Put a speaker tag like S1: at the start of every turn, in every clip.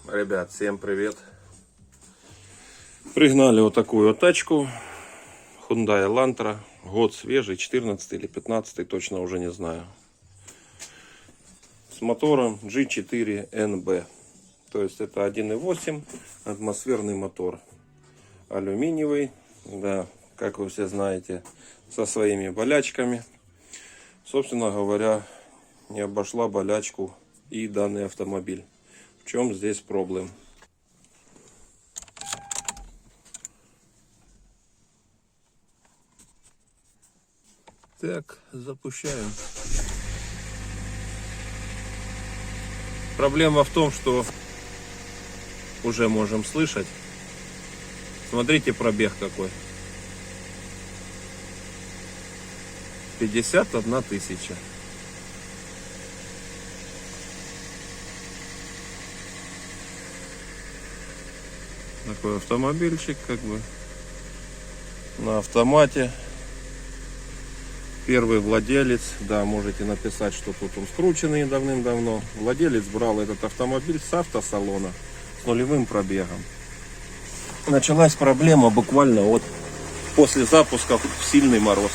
S1: Ребят, всем привет! Пригнали вот такую вот тачку Hyundai Elantra. Год свежий, 14 или 15, точно уже не знаю. С мотором G4NB. То есть это 1.8 атмосферный мотор. Алюминиевый, да, как вы все знаете, со своими болячками. Собственно говоря, не обошла болячку и данный автомобиль. В чем здесь проблема? Так, запущаем. Проблема в том, что уже можем слышать. Смотрите, пробег какой. 51 тысяча. Такой автомобильчик, как бы на автомате. Первый владелец, да, можете написать, что тут он скрученный давным-давно. Владелец брал этот автомобиль с автосалона с нулевым пробегом. Началась проблема буквально вот после запуска в сильный мороз.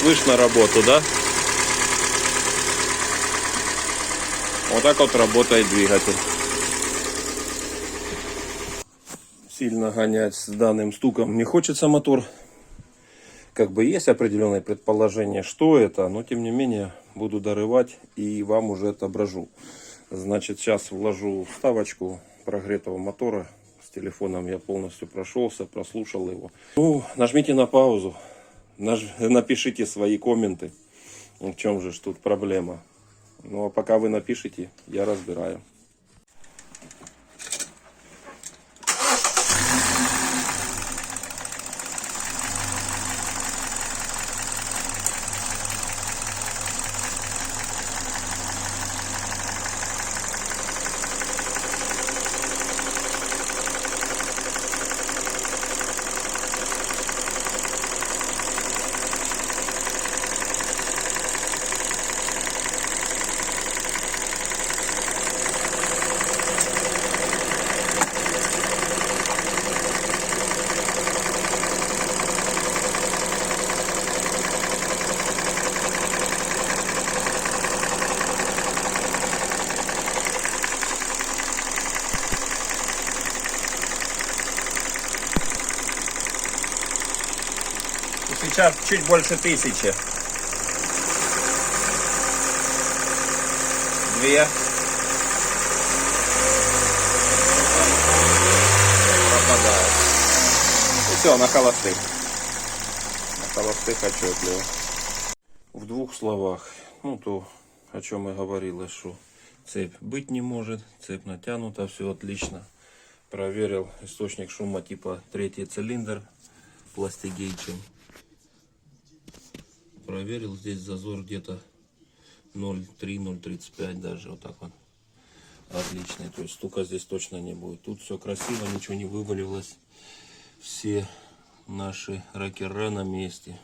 S1: Слышно работу, да? Вот так вот работает двигатель. Сильно гонять с данным стуком не хочется мотор. Как бы есть определенное предположение, что это, но тем не менее буду дорывать и вам уже отображу. Значит, сейчас вложу вставочку прогретого мотора. С телефоном я полностью прошелся, прослушал его. Ну, нажмите на паузу, напишите свои комменты, в чем же тут проблема. Ну а пока вы напишите, я разбираю. Сейчас чуть больше 1000. 2. Пропадает. И все, на холостых. На холостых отчетливо. В двух словах. Ну, то, о чем я говорил, что цепь быть не может. Цепь натянута, все отлично. Проверил источник шума типа 3-й цилиндр пластигейчем. Проверил, здесь зазор где-то 0,3-0,35 даже, вот так вот. Отличный, то есть стука здесь точно не будет. Тут все красиво, ничего не вываливалось. Все наши ракера на месте.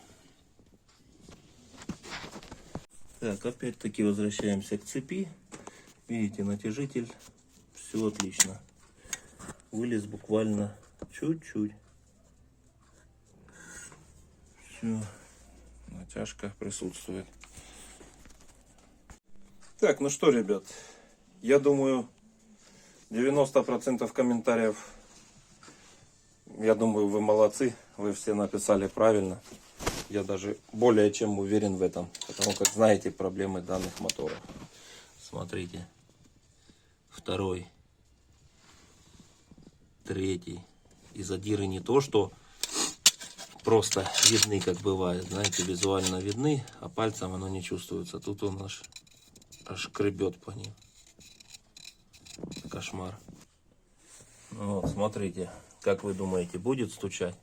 S1: Так, опять-таки возвращаемся к цепи. Видите, натяжитель, все отлично. Вылез буквально чуть-чуть. Все. Натяжка присутствует. Так, ну что, ребят, я думаю, 90% комментариев, я думаю, вы молодцы, вы все написали правильно. Я даже более чем уверен в этом, потому как знаете проблемы данных моторов. Смотрите, 2-й, 3-й. И задиры не то, что просто видны, как бывает, знаете, визуально видны, а пальцем оно не чувствуется. Тут он аж кребет по ним. Кошмар. Ну вот, смотрите, как вы думаете, будет стучать?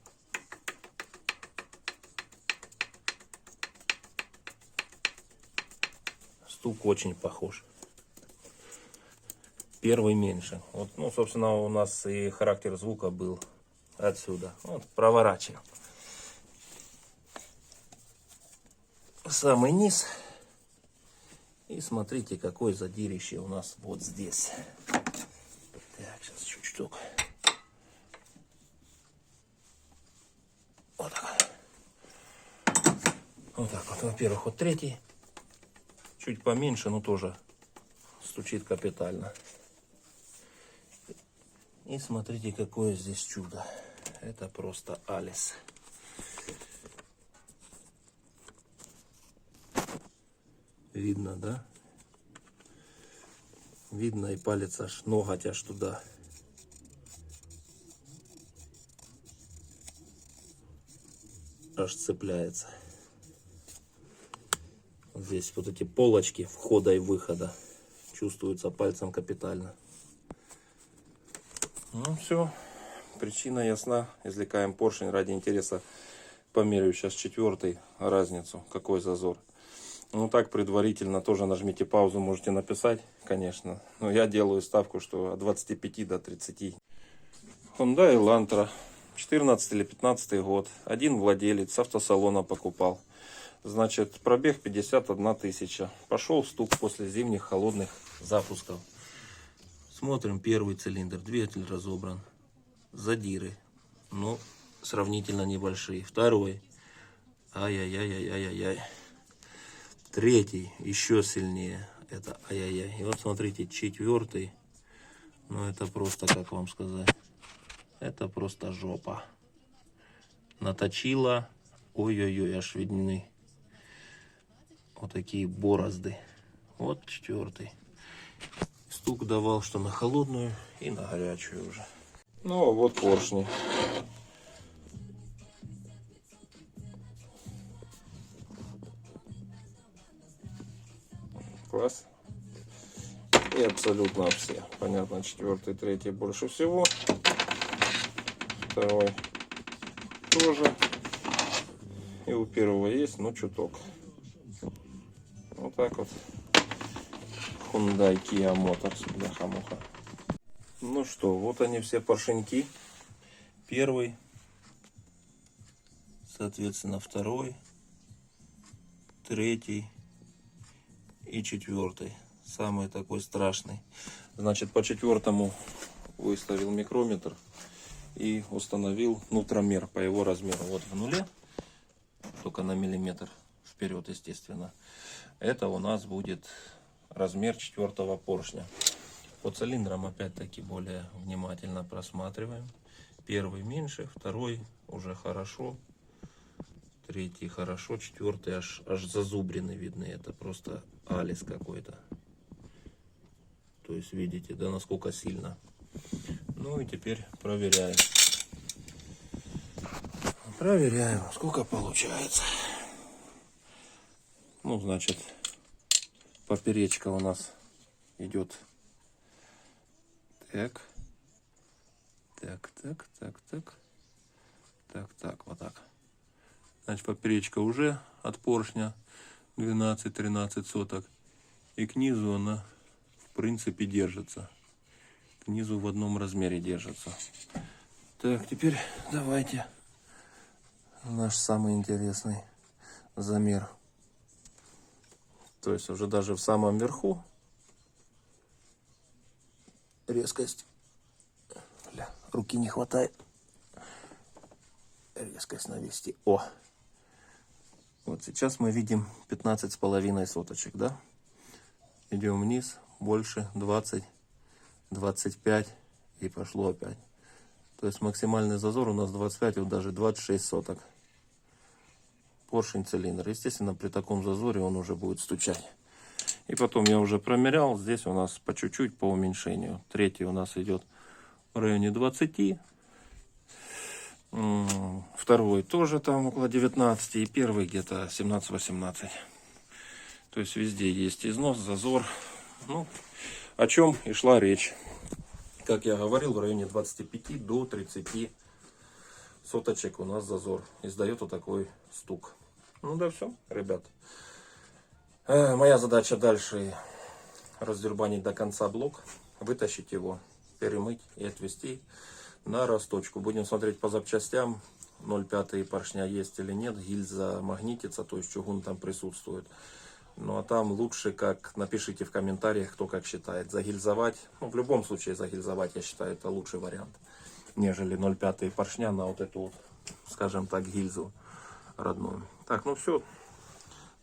S1: Стук очень похож. Первый меньше. Вот, ну, собственно, у нас и характер звука был отсюда. Вот, проворачиваем. Самый низ. И смотрите, какое задирище у нас вот здесь. Так, сейчас чуть-чуть. Вот так. Вот так вот. Во-первых, вот третий. Чуть поменьше, но тоже стучит капитально. И смотрите, какое здесь чудо. Это просто Алис. Видно, да? Видно, и палец аж, ноготь аж туда. Аж цепляется. Здесь вот эти полочки входа и выхода чувствуются пальцем капитально. Ну все, причина ясна. Извлекаем поршень ради интереса. Померяю сейчас четвертый разницу, какой зазор. Ну так предварительно тоже нажмите паузу, можете написать, конечно. Но я делаю ставку, что от 25 до 30. Hyundai Elantra, 14 или 15 год. Один владелец, с автосалона покупал. Значит, пробег 51 тысяча. Пошел стук после зимних холодных запусков. Смотрим, первый цилиндр, двигатель разобран. Задиры, но сравнительно небольшие. Второй, ай-яй-яй-яй-яй-яй. Третий, еще сильнее. Это ай-яй-яй. И вот смотрите, четвертый. Ну это просто, как вам сказать, это просто жопа. Наточила. Ой-ой-ой, аж видны. Вот такие борозды. Вот четвертый. Стук давал, что на холодную и на горячую уже. Ну а вот поршни. Класс. И абсолютно все. Понятно, четвертый, третий больше всего. Второй тоже. И у первого есть, но чуток. Вот так вот. Hyundai Kia Motors, бляха-муха. Ну что, вот они все поршеньки. Первый, соответственно, второй, третий и четвертый. Самый такой страшный. Значит, по четвертому выставил микрометр и установил нутромер по его размеру. Вот в нуле, только на миллиметр вперед, естественно. Это у нас будет размер четвертого поршня. По цилиндрам опять-таки более внимательно просматриваем. Первый меньше, второй уже хорошо, третий хорошо, четвертый аж зазубрины видны. Это просто Алис какой-то. То есть видите, да, насколько сильно. Ну и теперь проверяем. Проверяем, сколько получается. Ну, значит, поперечка у нас идет. Так, вот так. Значит, поперечка уже от поршня 12-13 соток. И к низу она, в принципе, держится. К низу в одном размере держится. Так, теперь давайте наш самый интересный замер. То есть уже даже в самом верху резкость. Бля, руки не хватает. Резкость навести. О! Вот сейчас мы видим 15,5 соточек, да? Идем вниз, больше 20, 25 и пошло опять. То есть максимальный зазор у нас 25, вот даже 26 соток. Поршень цилиндр. Естественно, при таком зазоре он уже будет стучать. И потом я уже промерял. Здесь у нас по чуть-чуть по уменьшению. Третий у нас идет в районе 20. Второй тоже там около 19. И первый где-то 17-18. То есть везде есть износ, зазор. Ну, о чем и шла речь. Как я говорил, в районе 25 до 30 соточек у нас зазор. Издает вот такой стук. Ну да, все, ребят. Моя задача дальше раздербанить до конца блок, вытащить его, перемыть и отвести на росточку. Будем смотреть по запчастям, 0,5 поршня есть или нет, гильза магнитится, то есть чугун там присутствует. Ну а там лучше, как напишите в комментариях, кто как считает. Загильзовать, ну в любом случае загильзовать, я считаю, это лучший вариант, нежели 0,5 поршня на вот эту вот, скажем так, гильзу родную. Так, ну все,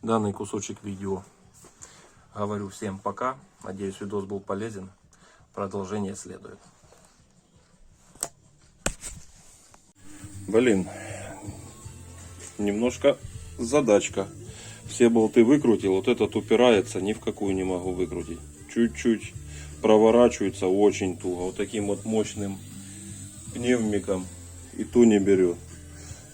S1: данный кусочек видео. Говорю всем пока. Надеюсь, видос был полезен. Продолжение следует. Блин, немножко задачка. Все болты выкрутил, вот этот упирается, ни в какую не могу выкрутить. Чуть-чуть проворачивается очень туго. Вот таким вот мощным пневмиком и то не берет.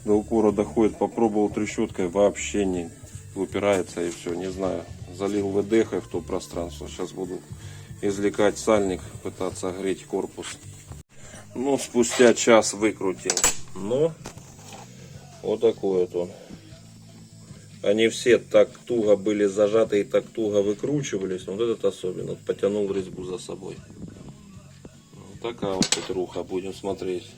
S1: До упора доходит, попробовал трещоткой, вообще не упирается и все, не знаю. Залил ВДХ в то пространство. Сейчас буду извлекать сальник, пытаться греть корпус. Ну, спустя час выкрутил. Но вот такой вот он. Они все так туго были зажаты и так туго выкручивались. Вот этот особенно потянул резьбу за собой. Вот такая вот петруха. Будем смотреть.